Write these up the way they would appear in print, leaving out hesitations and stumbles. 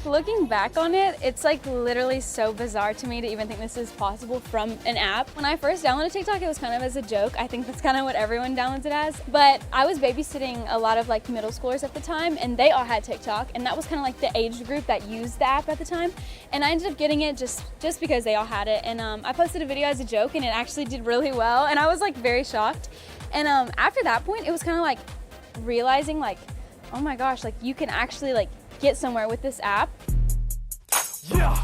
like looking back on it, it's like literally so bizarre to me to even think this is possible from an app. When I first downloaded TikTok, it was kind of as a joke. I think that's kind of what everyone downloads it as. But I was babysitting a lot of like middle schoolers at the time, and they all had TikTok, and that was kind of like the age group that used the app at the time. And I ended up getting it just because they all had it. And I posted a video as a joke, and it actually did really well, and I was like very shocked. And after that point, it was kind of like realizing like, oh my gosh, like you can actually like get somewhere with this app. Yeah.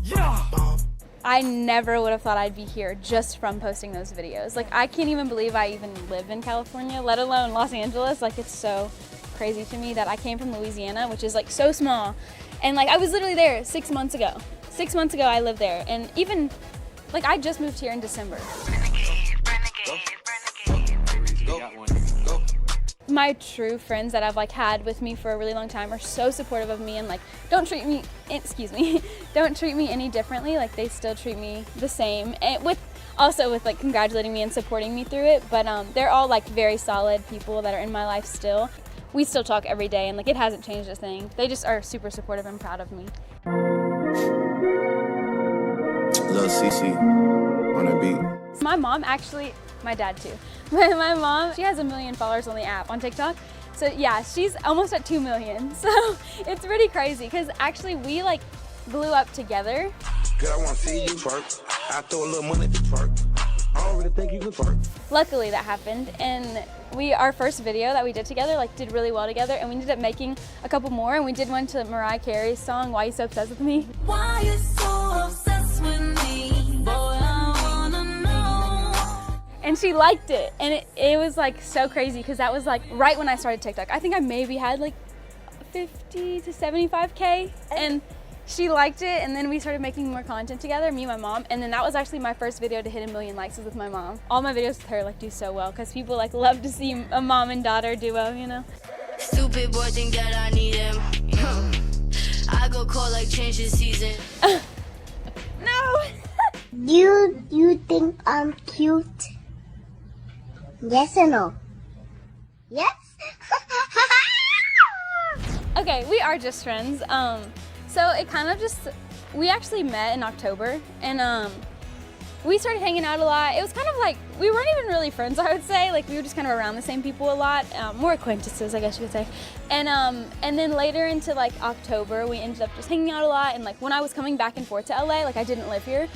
Yeah. I never would have thought I'd be here just from posting those videos. Like I can't even believe I even live in California, let alone Los Angeles. Like it's so crazy to me that I came from Louisiana, which is like so small. And like I was literally there 6 months ago. 6 months ago I lived there, and even like I just moved here in December. My true friends that I've like had with me for a really long time are so supportive of me and like don't treat me any differently. Like they still treat me the same, and with like congratulating me and supporting me through it. But they're all like very solid people that are in my life still. We still talk every day, and like it hasn't changed a thing. They just are super supportive and proud of me. Lil CC on the beat. My mom actually, my dad too, but my mom, she has 1 million followers on the app, on TikTok. So yeah, she's almost at 2 million. So it's pretty crazy because actually we like blew up together. Girl, I wanna see you twerk. I throw a little money at the twerk. I don't really think you can twerk. Luckily that happened, and our first video that we did together like did really well together, and we ended up making a couple more, and we did one to Mariah Carey's song, Why You So Obsessed With Me. Why you so obsessed with me? Boy, I wanna know. And she liked it, and it was like so crazy because that was like right when I started TikTok. I think I maybe had like 50 to 75K, and she liked it, and then we started making more content together, me and my mom, and then that was actually my first video to hit 1 million likes, was with my mom. All my videos with her like do so well because people like love to see a mom and daughter duo, you know? Stupid boy think that I need him. I go cold like change the season. No! You think I'm cute? Yes or no? Yes? Okay, we are just friends. So it kind of just, we actually met in October, and we started hanging out a lot. It was kind of like, we weren't even really friends, I would say. Like we were just kind of around the same people a lot, more acquaintances, I guess you could say. And then later into like October, we ended up just hanging out a lot. And like when I was coming back and forth to LA, like I didn't live here.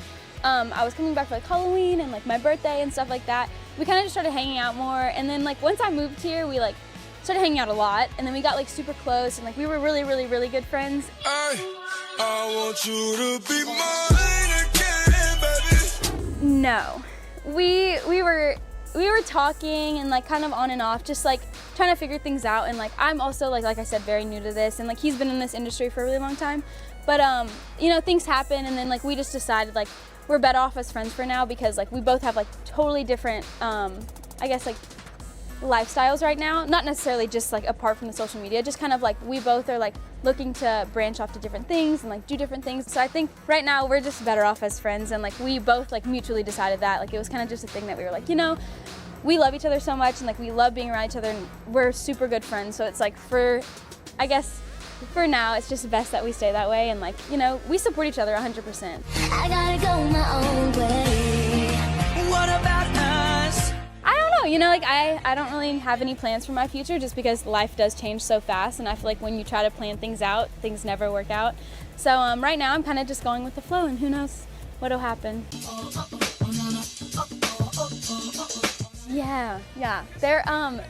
I was coming back for like Halloween and like my birthday and stuff like that. We kind of just started hanging out more. And then like once I moved here, we like started hanging out a lot, and then we got like super close, and like we were really, really, really good friends. I want you to be mine again, baby. No, we were talking and like kind of on and off, just like trying to figure things out. And like I'm also like I said, very new to this, and like he's been in this industry for a really long time. But you know, things happen, and then like we just decided like we're better off as friends for now, because like we both have like totally different, I guess like lifestyles right now, not necessarily just like apart from the social media, just kind of like we both are like looking to branch off to different things and like do different things. So I think right now we're just better off as friends, and like we both like mutually decided that. Like it was kind of just a thing that we were like, you know, we love each other so much, and like we love being around each other, and we're super good friends. So it's like I guess for now it's just best that we stay that way, and like, you know, we support each other 100%. I gotta go my own way. What about us? I don't know, you know, like I don't really have any plans for my future, just because life does change so fast, and I feel like when you try to plan things out, things never work out. So right now I'm kind of just going with the flow, and who knows what'll happen. Yeah.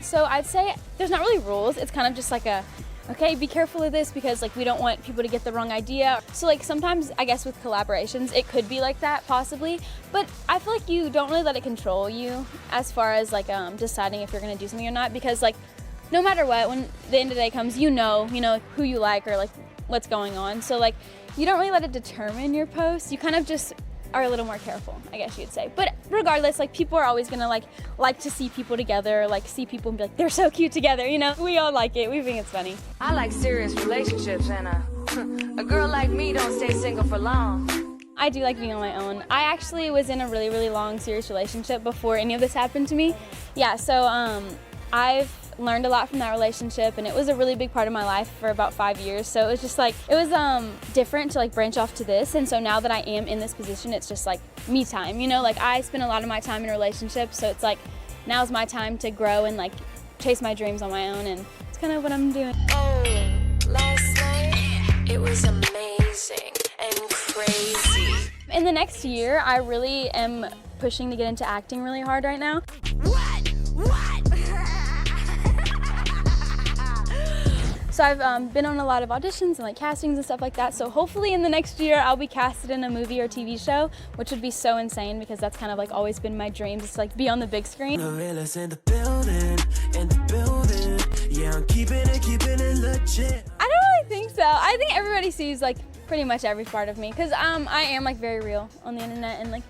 So I'd say there's not really rules. It's kind of just like okay, be careful of this, because like we don't want people to get the wrong idea. So like sometimes I guess with collaborations it could be like that possibly, but I feel like you don't really let it control you as far as like deciding if you're gonna do something or not, because like no matter what, when the end of the day comes, you know who you like or like what's going on. So like you don't really let it determine your post. You kind of just are a little more careful, I guess you'd say. But regardless, like people are always gonna like to see people together, like see people and be like, they're so cute together, you know? We all like it, we think it's funny. I like serious relationships, and a girl like me don't stay single for long. I do like being on my own. I actually was in a really, really long serious relationship before any of this happened to me. Yeah, so I've learned a lot from that relationship, and it was a really big part of my life for about 5 years. So it was just like, it was different to like branch off to this. And so now that I am in this position, it's just like me time, you know, like I spend a lot of my time in relationships. So it's like, now's my time to grow and like chase my dreams on my own. And it's kind of what I'm doing. Oh, last night, it was amazing and crazy. In the next year, I really am pushing to get into acting really hard right now. What? So I've been on a lot of auditions and like castings and stuff like that. So hopefully in the next year I'll be casted in a movie or TV show, which would be so insane because that's kind of like always been my dream, just to like be on the big screen. Nravillis in the building. Yeah, I'm keeping it legit. I don't really think so. I think everybody sees like pretty much every part of me because I am like very real on the internet, and like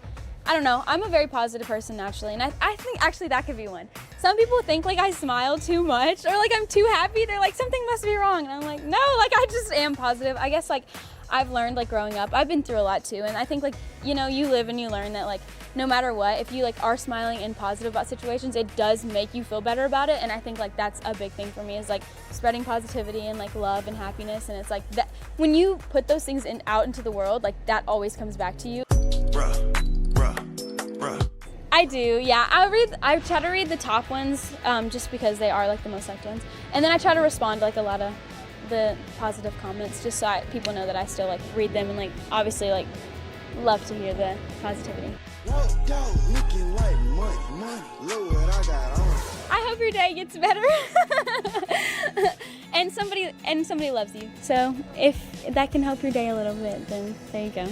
I don't know, I'm a very positive person naturally, and I think actually that could be one. Some people think like I smile too much or like I'm too happy. They're like, something must be wrong, and I'm like, no, like I just am positive. I guess like I've learned like growing up, I've been through a lot too, and I think like, you know, you live and you learn that like no matter what, if you like are smiling and positive about situations, it does make you feel better about it. And I think like that's a big thing for me, is like spreading positivity and like love and happiness. And it's like that when you put those things out into the world, like that always comes back to you. Bruh. I do, yeah. I try to read the top ones just because they are like the most liked ones, and then I try to respond to like a lot of the positive comments, just so people know that I still like read them and like obviously like love to hear the positivity. Walked out looking like money. Look what I got on. I hope your day gets better, and somebody loves you. So if that can help your day a little bit, then there you go.